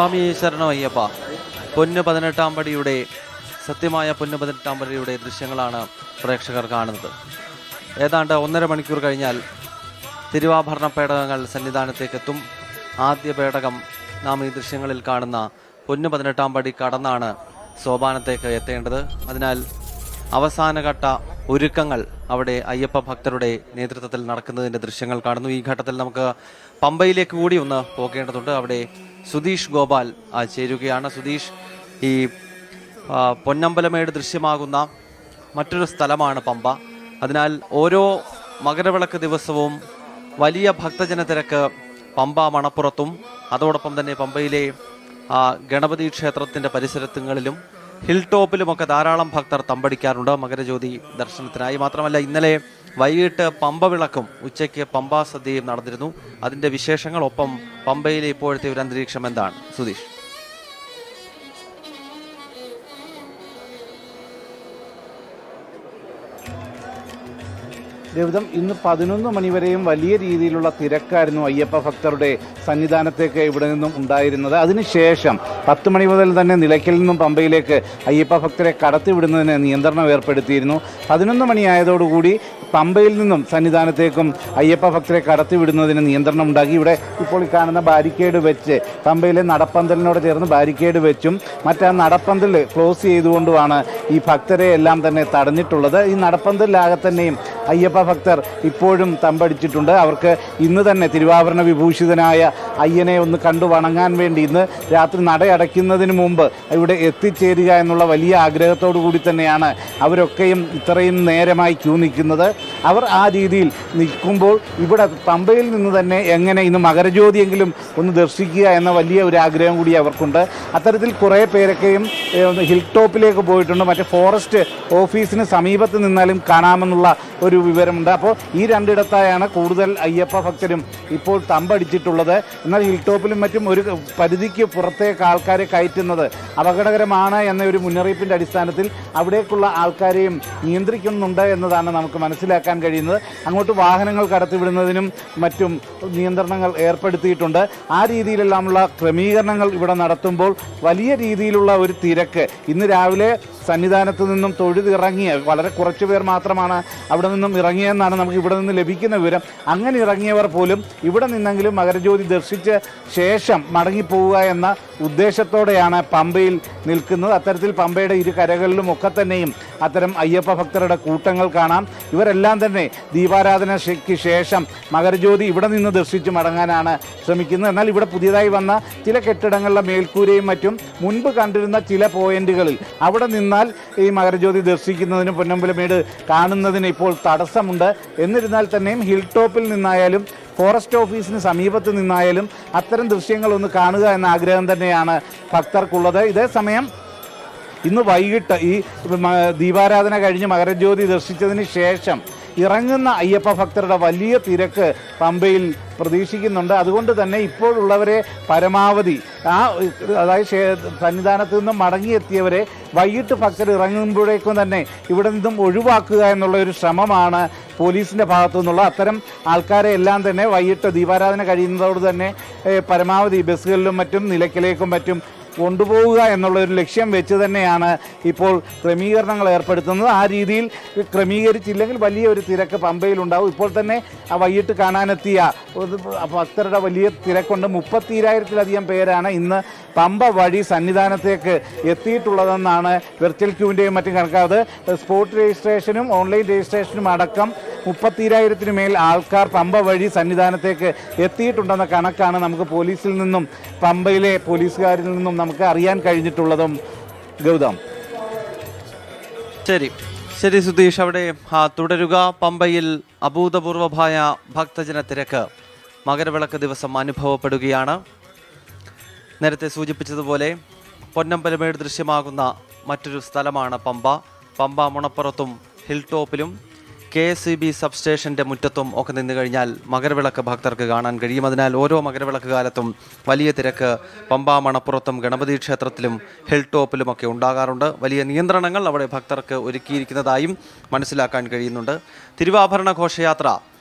സ്വാമി ശരണമയ്യപ്പ. പൊന്നു 18-ാം പടിയുടെ സത്യമായ പൊന്നു 18-ാം പടിയുടെ ദൃശ്യങ്ങളാണ് പ്രേക്ഷകർ കാണുന്നത്. ഏതാണ്ട് 1.5 മണിക്കൂർ കഴിഞ്ഞാൽ തിരുവാഭരണ പേടകങ്ങൾ സന്നിധാനത്തേക്ക് എത്തും. ആദ്യ പേടകം നാം ഈ ദൃശ്യങ്ങളിൽ കാണുന്ന പൊന്നു 18-ാം പടി കടന്നാണ് സോപാനത്തേക്ക് എത്തേണ്ടത്. അതിനാൽ അവസാനഘട്ട ഒരുക്കങ്ങൾ അവിടെ അയ്യപ്പ ഭക്തരുടെ നേതൃത്വത്തിൽ നടക്കുന്നതിൻ്റെ ദൃശ്യങ്ങൾ കാണുന്നു. ഈ ഘട്ടത്തിൽ നമുക്ക് പമ്പയിലേക്ക് കൂടി ഒന്ന് പോകേണ്ടതുണ്ട്. അവിടെ സുധീഷ് ഗോപാൽ ചേരുകയാണ്. സുധീഷ്, ഈ പൊന്നമ്പലമേട് ദൃശ്യമാകുന്ന മറ്റൊരു സ്ഥലമാണ് പമ്പ. അതിനാൽ ഓരോ മകരവിളക്ക് ദിവസവും വലിയ ഭക്തജന തിരക്ക് പമ്പ മണപ്പുറത്തും അതോടൊപ്പം തന്നെ പമ്പയിലെ ഗണപതി ക്ഷേത്രത്തിൻ്റെ പരിസരങ്ങളിലും ഹിൽ ടോപ്പിലുമൊക്കെ ധാരാളം ഭക്തർ തമ്പടിക്കാറുണ്ട് മകരജ്യോതി ദർശനത്തിനായി. മാത്രമല്ല, ഇന്നലെ വൈകിട്ട് പമ്പ വിളക്കും ഉച്ചയ്ക്ക് പമ്പാ സദ്യയും നടന്നിരുന്നു. അതിൻ്റെ വിശേഷങ്ങൾ, ഒപ്പം പമ്പയിലെ ഇപ്പോഴത്തെ ഒരു അന്തരീക്ഷം എന്താണ് സുധീഷ്? ദേവിതം ഇന്ന് 11 മണിവരെയും വലിയ രീതിയിലുള്ള തിരക്കായിരുന്നു അയ്യപ്പ ഭക്തരുടെ സന്നിധാനത്തേക്ക് ഇവിടെ നിന്നും ഉണ്ടായിരുന്നത്. അതിനുശേഷം 10 മണി മുതൽ തന്നെ നിലയ്ക്കൽ നിന്നും പമ്പയിലേക്ക് അയ്യപ്പ ഭക്തരെ കടത്തിവിടുന്നതിന് നിയന്ത്രണം ഏർപ്പെടുത്തിയിരുന്നു. 11 മണിയായതോടുകൂടി പമ്പയിൽ നിന്നും സന്നിധാനത്തേക്കും അയ്യപ്പ ഭക്തരെ കടത്തിവിടുന്നതിന് നിയന്ത്രണം ഉണ്ടാക്കി. ഇവിടെ ഇപ്പോൾ ഈ കാണുന്ന ബാരിക്കേഡ് വെച്ച്, പമ്പയിലെ നടപ്പന്തലിനോട് ചേർന്ന് ബാരിക്കേഡ് വെച്ചും മറ്റേ നടപ്പന്തൽ ക്ലോസ് ചെയ്തുകൊണ്ടുമാണ് ഈ ഭക്തരെ എല്ലാം തന്നെ തടഞ്ഞിട്ടുള്ളത്. ഈ നടപ്പന്തലിലാകെ തന്നെയും അയ്യപ്പ ഭക്തർ ഇപ്പോഴും തമ്പടിച്ചിട്ടുണ്ട്. അവർക്ക് ഇന്ന് തന്നെ തിരുവാഭരണ വിഭൂഷിതനായ അയ്യനെ ഒന്ന് കണ്ടു വണങ്ങാൻ വേണ്ടി ഇന്ന് രാത്രി നടയടയ്ക്കുന്നതിന് മുമ്പ് ഇവിടെ എത്തിച്ചേരുക എന്നുള്ള വലിയ ആഗ്രഹത്തോടു കൂടി തന്നെയാണ് അവരൊക്കെയും ഇത്രയും നേരമായി ക്യൂ നിൽക്കുന്നത്. അവർ ആ രീതിയിൽ നിൽക്കുമ്പോൾ ഇവിടെ പമ്പയിൽ നിന്ന് തന്നെ എങ്ങനെ ഇന്ന് മകരജ്യോതിയെങ്കിലും ഒന്ന് ദർശിക്കുക എന്ന വലിയ ഒരു ആഗ്രഹം കൂടി അവർക്കുണ്ട്. അത്തരത്തിൽ കുറേ പേരൊക്കെയും ഹിൽ ടോപ്പിലേക്ക് പോയിട്ടുണ്ട്. മറ്റേ ഫോറസ്റ്റ് ഓഫീസിന് സമീപത്ത് നിന്നാലും കാണാമെന്നുള്ള ഒരു വിവരമുണ്ട്. അപ്പോൾ ഈ രണ്ടിടത്തായാണ് കൂടുതൽ അയ്യപ്പ ഭക്തരും ഇപ്പോൾ തമ്പടിച്ചിട്ടുള്ളത്. എന്നാൽ ഹിൽ ടോപ്പിലും മറ്റും ഒരു പരിധിക്ക് പുറത്തേക്ക് ആൾക്കാരെ കയറ്റുന്നത് അപകടകരമാണ് എന്ന ഒരു മുന്നറിയിപ്പിൻ്റെ അടിസ്ഥാനത്തിൽ അവിടേക്കുള്ള ആൾക്കാരെയും നിയന്ത്രിക്കുന്നുണ്ട് എന്നതാണ് നമുക്ക് മനസ്സിലാക്കാൻ കഴിയുന്നത്. അങ്ങോട്ട് വാഹനങ്ങൾ കടത്തിവിടുന്നതിനും മറ്റും നിയന്ത്രണങ്ങൾ ഏർപ്പെടുത്തിയിട്ടുണ്ട്. ആ രീതിയിലെല്ലാമുള്ള ക്രമീകരണങ്ങൾ ഇവിടെ നടത്തുമ്പോൾ വലിയ രീതിയിലുള്ള ഒരു തിരക്ക് ഇന്ന് രാവിലെ സന്നിധാനത്ത് നിന്നും തൊഴുതിറങ്ങിയ വളരെ കുറച്ച് പേർ മാത്രമാണ് അവിടെ നിന്നും ഇറങ്ങിയെന്നാണ് നമുക്ക് ഇവിടെ നിന്ന് ലഭിക്കുന്ന വിവരം. അങ്ങനെ ഇറങ്ങിയവർ പോലും ഇവിടെ നിന്നെങ്കിലും മകരജ്യോതി ദർശിച്ച ശേഷം മടങ്ങിപ്പോവുക എന്ന ഉദ്ദേശത്തോടെയാണ് പമ്പയിൽ നിൽക്കുന്നത്. അത്തരത്തിൽ പമ്പയുടെ ഇരു കരകളിലും ഒക്കെ തന്നെയും അത്തരം അയ്യപ്പ ഭക്തരുടെ കൂട്ടങ്ങൾ കാണാം. ഇവരെല്ലാം തന്നെ ദീപാരാധനയ്ക്ക് ശേഷം മകരജ്യോതി ഇവിടെ നിന്ന് ദർശിച്ച് മടങ്ങാനാണ് ശ്രമിക്കുന്നത്. എന്നാൽ ഇവിടെ പുതിയതായി വന്ന ചില കെട്ടിടങ്ങളുടെ മേൽക്കൂരയും മറ്റും മുൻപ് കണ്ടിരുന്ന ചില പോയിന്റുകളിൽ അവിടെ നിന്നാൽ ഈ മകരജ്യോതി ദർശിക്കുന്നതിനും പൊന്നമ്പലമേട് കാണുന്നതിന് ഇപ്പോൾ തടസ്സമുണ്ട്. എന്നിരുന്നാൽ തന്നെയും ഹിൽ ടോപ്പിൽ നിന്നായാലും ഫോറസ്റ്റ് ഓഫീസിന് സമീപത്ത് നിന്നായാലും അത്തരം ദൃശ്യങ്ങളൊന്ന് കാണുക എന്ന ആഗ്രഹം തന്നെയാണ് ഭക്തർക്കുള്ളത്. ഇതേസമയം ഇന്ന് വൈകിട്ട് ഈ ദീപാരാധന കഴിഞ്ഞ് മകരജ്യോതി ദർശിച്ചതിന് ശേഷം ഇറങ്ങുന്ന അയ്യപ്പ ഭക്തരുടെ വലിയ തിരക്ക് പമ്പയിൽ പ്രതീക്ഷിക്കുന്നുണ്ട്. അതുകൊണ്ട് തന്നെ ഇപ്പോഴുള്ളവരെ പരമാവധി അതായത് സന്നിധാനത്ത് നിന്നും മടങ്ങിയെത്തിയവരെ വൈകിട്ട് ഭക്തർ ഇറങ്ങുമ്പോഴേക്കും തന്നെ ഇവിടെ നിന്നും ഒഴിവാക്കുക എന്നുള്ള ഒരു ശ്രമമാണ് പോലീസിൻ്റെ ഭാഗത്തു നിന്നുള്ള. അത്തരം ആൾക്കാരെ എല്ലാം തന്നെ വൈകിട്ട് ദീപാരാധന കഴിയുന്നതോട് തന്നെ പരമാവധി ബസ്സുകളിലും മറ്റും നിലയ്ക്കലേക്കും മറ്റും കൊണ്ടുപോവുക എന്നുള്ളൊരു ലക്ഷ്യം വെച്ച് തന്നെയാണ് ഇപ്പോൾ ക്രമീകരണങ്ങൾ ഏർപ്പെടുത്തുന്നത്. ആ രീതിയിൽ ക്രമീകരിച്ചില്ലെങ്കിൽ വലിയ ഒരു തിരക്ക് പമ്പയിലുണ്ടാവും. ഇപ്പോൾ തന്നെ വൈകിട്ട് കാണാനെത്തിയ ഭക്തരുടെ വലിയ തിരക്കുണ്ട്. 32,000-ലധികം പേരാണ് ഇന്ന് പമ്പ വഴി സന്നിധാനത്തേക്ക് എത്തിയിട്ടുള്ളതെന്നാണ് വെർച്വൽ ക്യൂവിൻ്റെയും മറ്റും കണക്കാക്കുന്നത്. സ്പോട്ട് രജിസ്ട്രേഷനും ഓൺലൈൻ രജിസ്ട്രേഷനും അടക്കം 32,000-ന് മേൽ ആൾക്കാർ പമ്പ വഴി സന്നിധാനത്തേക്ക് എത്തിയിട്ടുണ്ടെന്ന കണക്കാണ് നമുക്ക് പോലീസിൽ നിന്നും പമ്പയിലെ പോലീസുകാരിൽ നിന്നും നമുക്ക് അറിയാൻ കഴിഞ്ഞിട്ടുള്ളതും. ഗൗതം, ശരി സുധീഷ്, അവിടെ തുടരുക. പമ്പയിൽ അഭൂതപൂർവമായ ഭക്തജന തിരക്ക് മകരവിളക്ക് ദിവസം അനുഭവപ്പെടുകയാണ്. നേരത്തെ സൂചിപ്പിച്ചതുപോലെ പൊന്നമ്പലമേട് ദൃശ്യമാകുന്ന മറ്റൊരു സ്ഥലമാണ് പമ്പ. പമ്പ മുണപ്പുറത്തും ഹിൽ ടോപ്പിലും KSEB സബ്സ്റ്റേഷൻ്റെ മുറ്റത്തും ഒക്കെ നിന്ന് കഴിഞ്ഞാൽ മകരവിളക്ക് ഭക്തർക്ക് കാണാൻ കഴിയും. അതിനാൽ ഓരോ മകരവിളക്ക് കാലത്തും വലിയ തിരക്ക് പമ്പ മണപ്പുറത്തും ഗണപതി ക്ഷേത്രത്തിലും ഹിൽ ടോപ്പിലുമൊക്കെ ഉണ്ടാകാറുണ്ട്. വലിയ നിയന്ത്രണങ്ങൾ അവിടെ ഭക്തർക്ക് ഒരുക്കിയിരിക്കുന്നതായും മനസ്സിലാക്കാൻ കഴിയുന്നുണ്ട്. തിരുവാഭരണ ഘോഷയാത്ര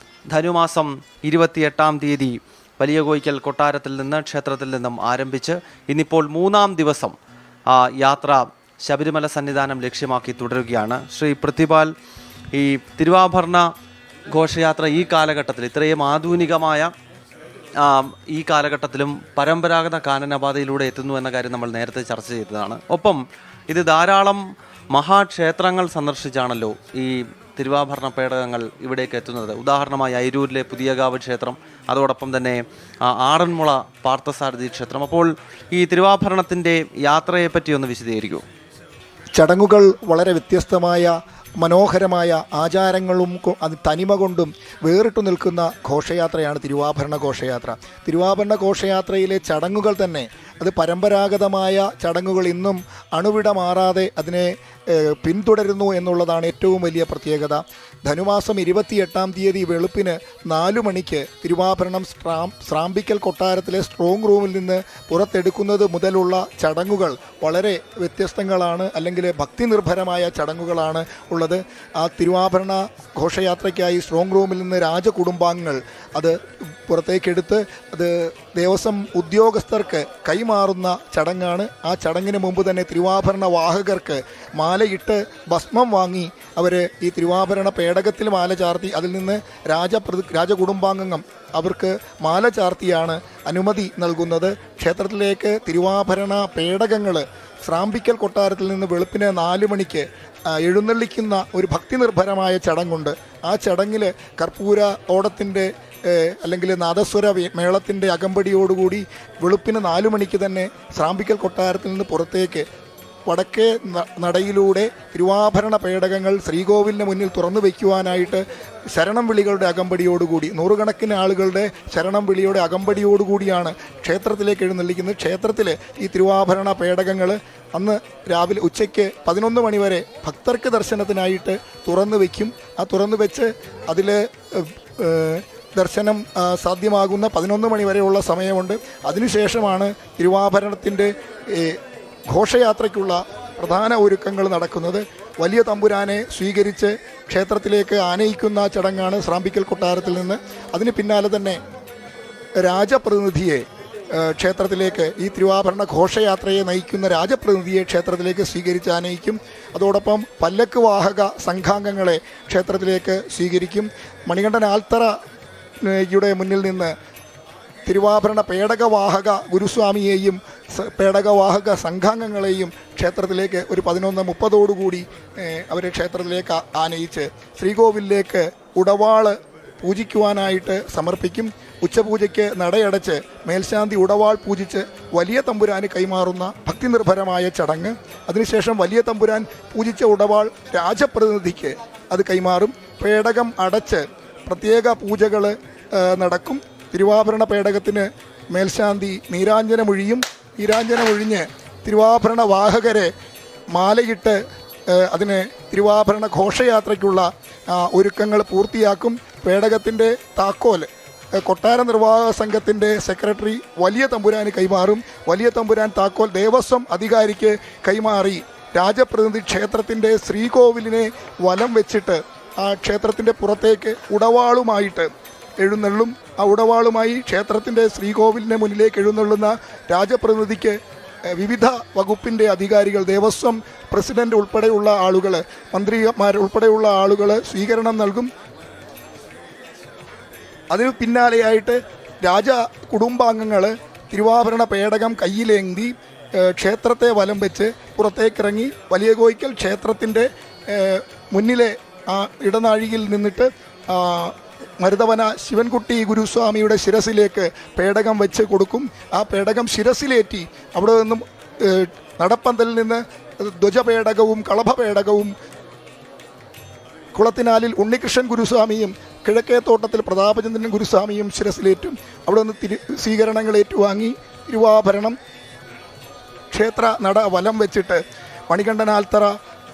ധനുമാസം 28-ാം തീയതി വലിയ കോയിക്കൽ കൊട്ടാരത്തിൽ നിന്ന് ക്ഷേത്രത്തിൽ നിന്നും ആരംഭിച്ച് ഇന്നിപ്പോൾ 3-ാം ദിവസം യാത്ര ശബരിമല സന്നിധാനം ലക്ഷ്യമാക്കി തുടരുകയാണ്. ശ്രീ പൃഥ്വിപാൽ, ഈ തിരുവാഭരണ ഘോഷയാത്ര ഈ കാലഘട്ടത്തിൽ ഇത്രയും ആധുനികമായ ഈ കാലഘട്ടത്തിലും പരമ്പരാഗത കാനനപാതയിലൂടെ എത്തുന്നു എന്ന കാര്യം നമ്മൾ നേരത്തെ ചർച്ച ചെയ്തതാണ്. ഒപ്പം ഇത് ധാരാളം മഹാക്ഷേത്രങ്ങൾ സന്ദർശിച്ചാണല്ലോ ഈ തിരുവാഭരണ പേടകങ്ങൾ ഇവിടേക്ക് എത്തുന്നത്. ഉദാഹരണമായി അയിരൂരിലെ പുതിയകാവ് ക്ഷേത്രം, അതോടൊപ്പം തന്നെ ആറന്മുള പാർത്ഥസാരഥി ക്ഷേത്രം. അപ്പോൾ ഈ തിരുവാഭരണത്തിൻ്റെ യാത്രയെപ്പറ്റി ഒന്ന് വിശദീകരിക്കൂ. ചടങ്ങുകൾ വളരെ വ്യത്യസ്തമായ മനോഹരമായ ആചാരങ്ങളും അത് തനിമ കൊണ്ടും വേറിട്ടു നിൽക്കുന്ന ഘോഷയാത്രയാണ് തിരുവാഭരണ ഘോഷയാത്ര. തിരുവാഭരണ ഘോഷയാത്രയിലെ ചടങ്ങുകൾ തന്നെ അത് പരമ്പരാഗതമായ ചടങ്ങുകൾ ഇന്നും അണുവിട മാറാതെ അതിനെ പിന്തുടരുന്നു എന്നുള്ളതാണ് ഏറ്റവും വലിയ പ്രത്യേകത. ധനുമാസം 28-ാം തീയതി വെളുപ്പിന് 4 മണിക്ക് തിരുവാഭരണം സ്രാമ്പിക്കൽ കൊട്ടാരത്തിലെ സ്ട്രോങ് റൂമിൽ നിന്ന് പുറത്തെടുക്കുന്നത് മുതലുള്ള ചടങ്ങുകൾ വളരെ വ്യത്യസ്തങ്ങളാണ്, അല്ലെങ്കിൽ ഭക്തി നിർഭരമായ ചടങ്ങുകളാണ് ഉള്ളത്. ആ തിരുവാഭരണ ഘോഷയാത്രയ്ക്കായി സ്ട്രോങ് റൂമിൽ നിന്ന് രാജകുടുംബാംഗങ്ങൾ അത് പുറത്തേക്കെടുത്ത് അത് ദേവസ്വം ഉദ്യോഗസ്ഥർക്ക് കൈമാറുന്ന ചടങ്ങാണ്. ആ ചടങ്ങിന് മുമ്പ് തന്നെ തിരുവാഭരണ വാഹകർക്ക് മാലയിട്ട് ഭസ്മം വാങ്ങി അവർ ഈ തിരുവാഭരണ പേടകത്തിൽ മാല ചാർത്തി അതിൽ നിന്ന് രാജകുടുംബാംഗം അവർക്ക് മാല ചാർത്തിയാണ് അനുമതി നൽകുന്നത്. ക്ഷേത്രത്തിലേക്ക് തിരുവാഭരണ പേടകങ്ങൾ സ്രാമ്പിക്കൽ കൊട്ടാരത്തിൽ നിന്ന് വെളുപ്പിന് 4 മണിക്ക് എഴുന്നള്ളിക്കുന്ന ഒരു ഭക്തി നിർഭരമായ ചടങ്ങുണ്ട്. ആ ചടങ്ങിൽ കർപ്പൂര ഓടത്തിൻ്റെ അല്ലെങ്കിൽ നാദസ്വര മേളത്തിൻ്റെ അകമ്പടിയോടുകൂടി വെളുപ്പിന് 4 മണിക്ക് തന്നെ സ്രാമ്പിക്കൽ കൊട്ടാരത്തിൽ നിന്ന് പുറത്തേക്ക് വടക്കേ നടയിലൂടെ തിരുവാഭരണ പേടകങ്ങൾ ശ്രീകോവിലിന് മുന്നിൽ തുറന്നു വയ്ക്കുവാനായിട്ട് ശരണം വിളികളുടെ അകമ്പടിയോടുകൂടി നൂറുകണക്കിന് ആളുകളുടെ ശരണം വിളിയുടെ അകമ്പടിയോടുകൂടിയാണ് ക്ഷേത്രത്തിലേക്ക് എഴുന്നള്ളിക്കുന്നത്. ക്ഷേത്രത്തിൽ ഈ തിരുവാഭരണ പേടകങ്ങൾ അന്ന് രാവിലെ ഉച്ചയ്ക്ക് 11 മണി വരെ ഭക്തർക്ക് ദർശനത്തിനായിട്ട് തുറന്നു വയ്ക്കും. ആ തുറന്നു വെച്ച് അതിൽ ദർശനം സാധ്യമാകുന്ന 11 മണി വരെയുള്ള സമയമുണ്ട്. അതിനുശേഷമാണ് തിരുവാഭരണത്തിൻ്റെ ഘോഷയാത്രയ്ക്കുള്ള പ്രധാന ഒരുക്കങ്ങൾ നടക്കുന്നത്. വലിയ തമ്പുരാനെ സ്വീകരിച്ച് ക്ഷേത്രത്തിലേക്ക് ആനയിക്കുന്ന ചടങ്ങാണ് സ്രാമ്പിക്കൽ കൊട്ടാരത്തിൽ നിന്ന്. അതിന് പിന്നാലെ തന്നെ രാജപ്രതിനിധിയെ ക്ഷേത്രത്തിലേക്ക് ഈ തിരുവാഭരണ ഘോഷയാത്രയെ നയിക്കുന്ന രാജപ്രതിനിധിയെ ക്ഷേത്രത്തിലേക്ക് സ്വീകരിച്ച് ആനയിക്കും. അതോടൊപ്പം പല്ലക്ക് വാഹക സംഘാംഗങ്ങളെ ക്ഷേത്രത്തിലേക്ക് സ്വീകരിക്കും. മണികണ്ഠൻ ആൽത്തറയുടെ മുന്നിൽ നിന്ന് തിരുവാഭരണ പേടകവാഹക ഗുരുസ്വാമിയെയും പേടകവാഹക സംഘാംഗങ്ങളെയും ക്ഷേത്രത്തിലേക്ക് ഒരു 11:30 അവരെ ക്ഷേത്രത്തിലേക്ക് ആനയിച്ച് ശ്രീകോവിലേക്ക് ഉടവാള് പൂജിക്കുവാനായിട്ട് സമർപ്പിക്കും. ഉച്ചപൂജയ്ക്ക് നടയടച്ച് മേൽശാന്തി ഉടവാൾ പൂജിച്ച് വലിയ തമ്പുരാന് കൈമാറുന്ന ഭക്തി നിർഭരമായ ചടങ്ങ്. അതിനുശേഷം വലിയ തമ്പുരാൻ പൂജിച്ച ഉടവാൾ രാജപ്രതിനിധിക്ക് അത് കൈമാറും. പേടകം അടച്ച് പ്രത്യേക പൂജകൾ നടക്കും. തിരുവാഭരണ പേടകത്തിന് മേൽശാന്തി നീരാഞ്ജനമൊഴിയും. നീരാഞ്ജനമൊഴിഞ്ഞ് തിരുവാഭരണ വാഹകരെ മാലയിട്ട് അതിന് തിരുവാഭരണ ഘോഷയാത്രയ്ക്കുള്ള ഒരുക്കങ്ങൾ പൂർത്തിയാക്കും. പേടകത്തിൻ്റെ താക്കോൽ കൊട്ടാര നിർവാഹക സംഘത്തിൻ്റെ സെക്രട്ടറി വലിയ തമ്പുരാന് കൈമാറും. വലിയ തമ്പുരാൻ താക്കോൽ ദേവസ്വം അധികാരിക്ക് കൈമാറി രാജപ്രതിനിധി ക്ഷേത്രത്തിൻ്റെ ശ്രീകോവിലിനെ വലം വെച്ചിട്ട് ആ ക്ഷേത്രത്തിൻ്റെ പുറത്തേക്ക് ഉടവാളുമായിട്ട് എഴുന്നള്ളും. ആ ഉടവാളുമായി ക്ഷേത്രത്തിൻ്റെ ശ്രീകോവിലിന് മുന്നിലേക്ക് എഴുന്നള്ളുന്ന രാജപ്രതിനിധിക്ക് വിവിധ വകുപ്പിൻ്റെ അധികാരികൾ, ദേവസ്വം പ്രസിഡന്റ് ഉൾപ്പെടെയുള്ള ആളുകൾ, മന്ത്രിമാർ ഉൾപ്പെടെയുള്ള ആളുകൾ സ്വീകരണം നൽകും. അതിനു പിന്നാലെയായിട്ട് രാജ കുടുംബാംഗങ്ങൾ തിരുവാഭരണ പേടകം കയ്യിലേന്തി ക്ഷേത്രത്തെ വലം വെച്ച് പുറത്തേക്കിറങ്ങി വലിയ കോയിക്കൽ ക്ഷേത്രത്തിൻ്റെ മുന്നിലെ ആ ഇടനാഴിയിൽ നിന്നിട്ട് മരുതവന ശിവൻകുട്ടി ഗുരുസ്വാമിയുടെ ശിരസിലേക്ക് പേടകം വെച്ച് കൊടുക്കും. ആ പേടകം ശിരസിലേറ്റി അവിടെ നിന്നും നടപ്പന്തലിൽ നിന്ന് ധ്വജപേടകവും കളഭപേടകവും കുളത്തിനാലിൽ ഉണ്ണികൃഷ്ണൻ ഗുരുസ്വാമിയും കിഴക്കേത്തോട്ടത്തിൽ പ്രതാപചന്ദ്രൻ ഗുരുസ്വാമിയും ശിരസിലേറ്റും. അവിടെ നിന്ന് സ്വീകരണങ്ങൾ ഏറ്റുവാങ്ങി തിരുവാഭരണം ക്ഷേത്ര നട വലം വെച്ചിട്ട് മണികണ്ഠനാൽത്തറ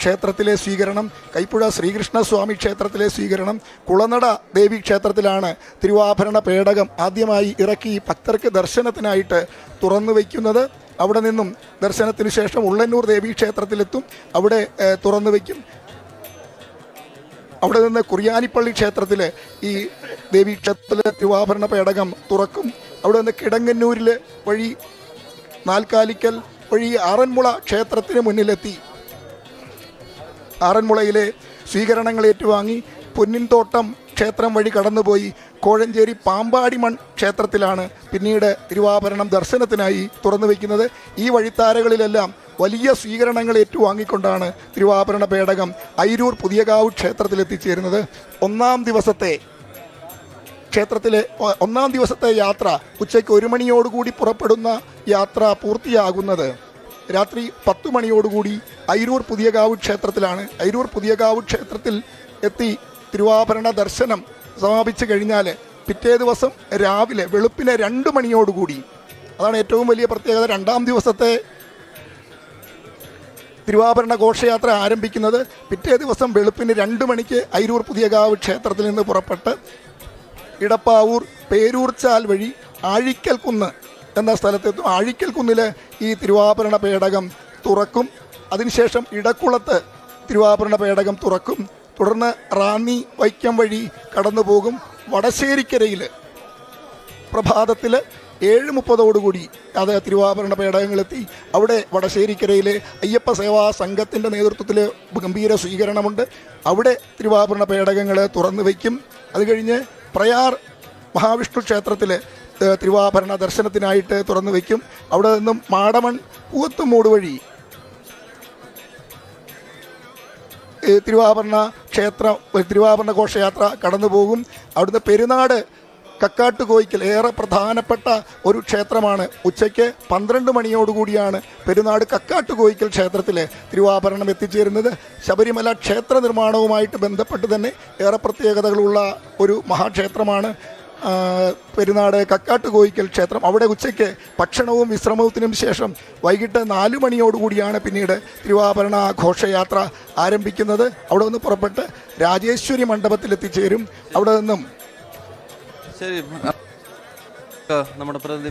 ക്ഷേത്രത്തിലെ സ്വീകരണം, കൈപ്പുഴ ശ്രീകൃഷ്ണസ്വാമി ക്ഷേത്രത്തിലെ സ്വീകരണം, കുളനട ദേവി ക്ഷേത്രത്തിലാണ് തിരുവാഭരണ പേടകം ആദ്യമായി ഇറക്കി ഭക്തർക്ക് ദർശനത്തിനായിട്ട് തുറന്നു വയ്ക്കുന്നത്. അവിടെ നിന്നും ദർശനത്തിന് ശേഷം ഉള്ളന്നൂർ ദേവി ക്ഷേത്രത്തിലെത്തും, അവിടെ തുറന്നു വയ്ക്കും. അവിടെ നിന്ന് കുറിയാനിപ്പള്ളി ക്ഷേത്രത്തിൽ ഈ ദേവി ക്ഷേത്രത്തിലെ തിരുവാഭരണ പേടകം തുറക്കും. അവിടെ നിന്ന് കിടങ്ങന്നൂരിൽ വഴി നാൽക്കാലിക്കൽ വഴി ആറന്മുള ക്ഷേത്രത്തിന് മുന്നിലെത്തി ആറന്മുളയിലെ സ്വീകരണങ്ങൾ ഏറ്റുവാങ്ങി പൊന്നിൻതോട്ടം ക്ഷേത്രം വഴി കടന്നുപോയി കോഴഞ്ചേരി പാമ്പാടിമൺ ക്ഷേത്രത്തിലാണ് പിന്നീട് തിരുവാഭരണം ദർശനത്തിനായി തുറന്നു വയ്ക്കുന്നത്. ഈ വഴിത്താരകളിലെല്ലാം വലിയ സ്വീകരണങ്ങൾ ഏറ്റുവാങ്ങിക്കൊണ്ടാണ് തിരുവാഭരണ പേടകം അയിരൂർ പുതിയകാവ് ക്ഷേത്രത്തിലെത്തിച്ചേരുന്നത്. ഒന്നാം ദിവസത്തെ യാത്ര ഉച്ചയ്ക്ക് 1 മണിയോടുകൂടി പുറപ്പെടുന്ന യാത്ര പൂർത്തിയാകുന്നത് രാത്രി 10 മണിയോടുകൂടി അയിരൂർ പുതിയകാവ് ക്ഷേത്രത്തിലാണ്. അയിരൂർ പുതിയകാവ് ക്ഷേത്രത്തിൽ എത്തി തിരുവാഭരണ ദർശനം സമാപിച്ചു കഴിഞ്ഞാൽ പിറ്റേ ദിവസം രാവിലെ വെളുപ്പിനെ 2 മണിയോടുകൂടി, അതാണ് ഏറ്റവും വലിയ പ്രത്യേകത, 2-ാം ദിവസത്തെ തിരുവാഭരണ ഘോഷയാത്ര ആരംഭിക്കുന്നത് പിറ്റേ ദിവസം വെളുപ്പിന് 2 മണിക്ക് അയിരൂർ പുതിയകാവ് ക്ഷേത്രത്തിൽ നിന്ന് പുറപ്പെട്ട് ഇടപ്പാവൂർ പേരൂർച്ചാൽ വഴി ആഴിക്കൽ കുന്ന് എന്ന സ്ഥലത്തെത്തും. ആഴിക്കൽ കുന്നിൽ ഈ തിരുവാഭരണ പേടകം തുറക്കും. അതിനുശേഷം ഇടക്കുളത്ത് തിരുവാഭരണ പേടകം തുറക്കും. തുടർന്ന് റാന്നി വൈക്കം വഴി കടന്നു പോകും. വടശ്ശേരിക്കരയിൽ പ്രഭാതത്തിൽ 7:30 അത് തിരുവാഭരണ പേടകങ്ങളെത്തി. അവിടെ വടശ്ശേരിക്കരയിലെ അയ്യപ്പ സേവാ സംഘത്തിൻ്റെ നേതൃത്വത്തിൽ ഗംഭീര സ്വീകരണമുണ്ട്. അവിടെ തിരുവാഭരണ പേടകങ്ങൾ തുറന്നു വയ്ക്കും. അത് കഴിഞ്ഞ് പ്രയാർ മഹാവിഷ്ണു ക്ഷേത്രത്തിൽ തിരുവാഭരണ ദർശനത്തിനായിട്ട് തുറന്നു വയ്ക്കും. അവിടെ നിന്നും മാടമൺ പൂവത്തുമൂട് വഴി തിരുവാഭരണ ഘോഷയാത്ര കടന്നു പോകും. അവിടുന്ന് പെരുന്നാട് കക്കാട്ടുകോയിക്കൽ ഏറെ പ്രധാനപ്പെട്ട ഒരു ക്ഷേത്രമാണ്. ഉച്ചയ്ക്ക് 12 മണിയോടുകൂടിയാണ് പെരുന്നാട് കക്കാട്ടുകോയിക്കൽ ക്ഷേത്രത്തിൽ തിരുവാഭരണം എത്തിച്ചേരുന്നത്. ശബരിമല ക്ഷേത്ര നിർമ്മാണവുമായിട്ട് ബന്ധപ്പെട്ട് തന്നെ ഏറെ പ്രത്യേകതകളുള്ള ഒരു മഹാക്ഷേത്രമാണ് പെരുന്നാട് കക്കാട്ടുകോയിക്കൽ ക്ഷേത്രം. അവിടെ ഉച്ചയ്ക്ക് ഭക്ഷണവും വിശ്രമത്തിനും ശേഷം വൈകിട്ട് 4 മണിയോടുകൂടിയാണ് പിന്നീട് തിരുവാഭരണ ഘോഷയാത്ര ആരംഭിക്കുന്നത്. അവിടെ നിന്ന് പുറപ്പെട്ട് രാജേശ്വരി മണ്ഡപത്തിൽ എത്തിച്ചേരും. അവിടെ നിന്നും ശരി, നമ്മുടെ പ്രതിനിധി